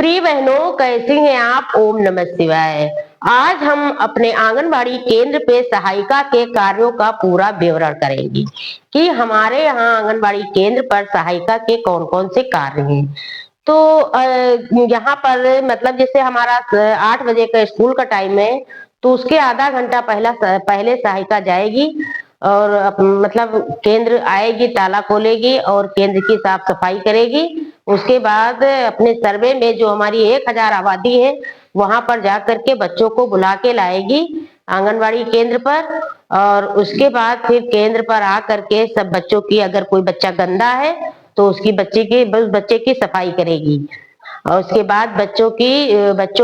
प्रिय बहनों, कैसी हैं आप? ओम नमः शिवाय। आज हम अपने आंगनबाड़ी केंद्र पे सहायिका के कार्यों का पूरा विवरण करेंगे कि हमारे यहाँ आंगनबाड़ी केंद्र पर सहायिका के कौन कौन से कार्य हैं। तो यहाँ पर मतलब जैसे हमारा 8 बजे का स्कूल का टाइम है, तो उसके आधा घंटा पहले सहायिका जाएगी और मतलब केंद्र आएगी, ताला खोलेगी और केंद्र की साफ सफाई करेगी। उसके बाद अपने सर्वे में जो हमारी 1000 आबादी है, वहां पर जा करके बच्चों को बुला के लाएगी आंगनबाड़ी केंद्र पर। और उसके बाद फिर केंद्र पर आ करके सब बच्चों की, अगर कोई बच्चा गंदा है तो उसकी बच्चे की सफाई करेगी। और उसके बाद बच्चों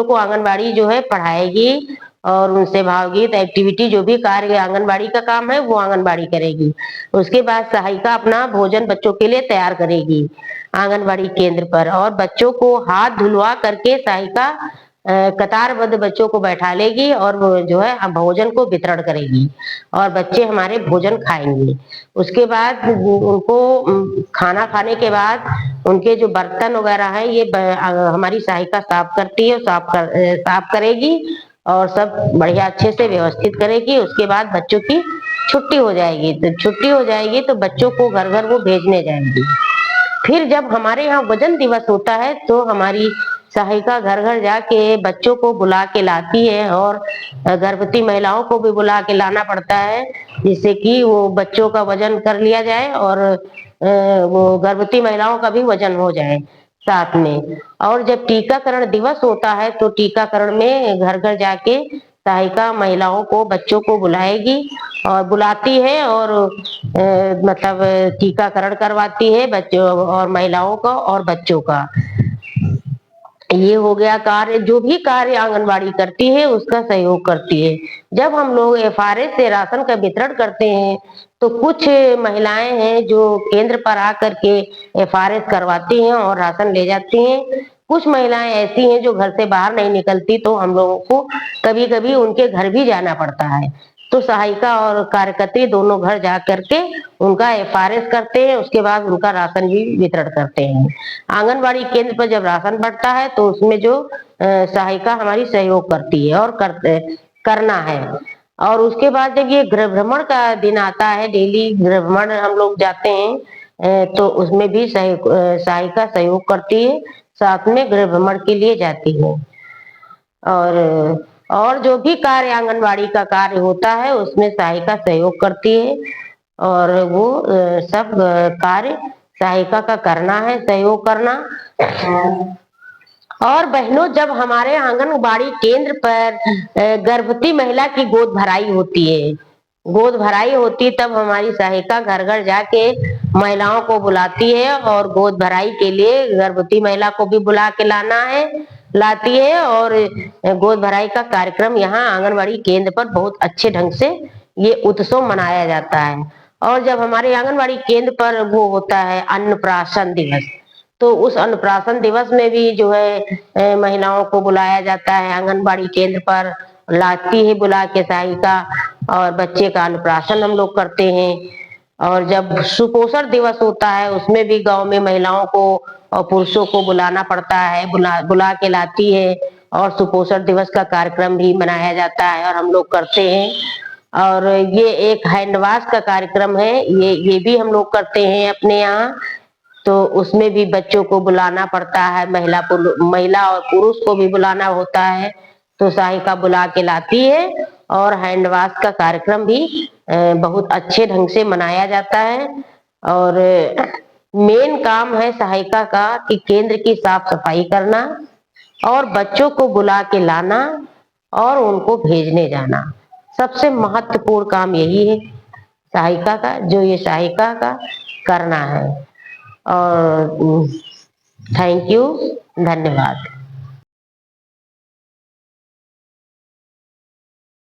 को आंगनबाड़ी जो है पढ़ाएगी और उनसे भावगीत एक्टिविटी, जो भी कार्य आंगनबाड़ी का काम है वो आंगनबाड़ी करेगी। उसके बाद सहायिका अपना भोजन बच्चों के लिए तैयार करेगी आंगनबाड़ी केंद्र पर, और बच्चों को हाथ धुलवा करके सहायिका कतारबद्ध बच्चों को बैठा लेगी और वो जो है भोजन को वितरण करेगी और बच्चे हमारे भोजन खाएंगे। उसके बाद उनको खाना खाने के बाद उनके जो बर्तन वगैरह है ये हमारी सहायिका साफ करती है, साफ करेगी और सब बढ़िया अच्छे से व्यवस्थित करेगी। उसके बाद बच्चों की छुट्टी हो जाएगी। तो बच्चों को घर घर वो भेजने जाएंगी। फिर जब हमारे यहाँ वजन दिवस होता है तो हमारी सहायिका घर घर जाके बच्चों को बुला के लाती है और गर्भवती महिलाओं को भी बुला के लाना पड़ता है, जिससे कि वो बच्चों का वजन कर लिया जाए और वो गर्भवती महिलाओं का भी वजन हो जाए साथ में। और जब टीकाकरण दिवस होता है तो टीकाकरण में घर घर जाके सहायिका महिलाओं को, बच्चों को बुलाएगी और बुलाती है और मतलब टीकाकरण करवाती है बच्चों और महिलाओं का और बच्चों का। ये हो गया कार्य। जो भी कार्य आंगनबाड़ी करती है उसका सहयोग करती है। जब हम लोग एफआरएस से राशन का वितरण करते हैं तो कुछ महिलाएं हैं जो केंद्र पर आकर के एफआरएस करवाती हैं और राशन ले जाती हैं। कुछ महिलाएं ऐसी हैं जो घर से बाहर नहीं निकलती, तो हम लोगों को कभी कभी उनके घर भी जाना पड़ता है। तो सहायिका और कार्यकर्त्री दोनों घर जा करके उनका एफआरएस करते हैं, उसके बाद उनका राशन भी वितरण करते हैं। आंगनबाड़ी केंद्र पर जब राशन बढ़ता है तो उसमें जो सहायिका हमारी सहयोग करती है और करना है। और उसके बाद जब ये गृह भ्रमण का दिन आता है, डेली गृह भ्रमण हम लोग जाते हैं, तो उसमें भी सहायिका सहयोग करती है, साथ में गृह भ्रमण के लिए जाती है। और जो भी कार्य आंगनबाड़ी का कार्य होता है उसमें सहायिका सहयोग करती है और वो सब कार्य सहायिका का करना है, सहयोग करना। और बहनों, जब हमारे आंगनबाड़ी केंद्र पर गर्भवती महिला की गोद भराई होती है, तब हमारी सहायिका घर घर जाके महिलाओं को बुलाती है और गोद भराई के लिए गर्भवती महिला को भी बुला के लाती है और गोद भराई का कार्यक्रम यहाँ आंगनबाड़ी केंद्र पर बहुत अच्छे ढंग से ये उत्सव मनाया जाता है। और जब हमारे आंगनबाड़ी केंद्र पर वो होता है अन्नप्राशन दिवस, तो उस अन्नप्राशन दिवस में भी जो है महिलाओं को बुलाया जाता है आंगनबाड़ी केंद्र पर, लाती है बुला के सहायिका और बच्चे का अन्नप्राशन हम लोग करते हैं। और जब सुपोषण दिवस होता है उसमें भी गांव में महिलाओं को और पुरुषों को बुलाना पड़ता है, बुला के लाती है और सुपोषण दिवस का कार्यक्रम भी मनाया जाता है और हम लोग करते हैं। और ये एक हैंड वॉश का कार्यक्रम है, ये भी हम लोग करते हैं अपने यहाँ। तो उसमें भी बच्चों को बुलाना पड़ता है, महिला और पुरुष को भी बुलाना होता है, तो सहायिका बुला के लाती है और हैंड वॉश का कार्यक्रम भी बहुत अच्छे ढंग से मनाया जाता है। और मेन काम है सहायिका का कि केंद्र की साफ सफाई करना और बच्चों को बुला के लाना और उनको भेजने जाना। सबसे महत्वपूर्ण काम यही है सहायिका का, जो ये सहायिका का करना है। और थैंक यू, धन्यवाद।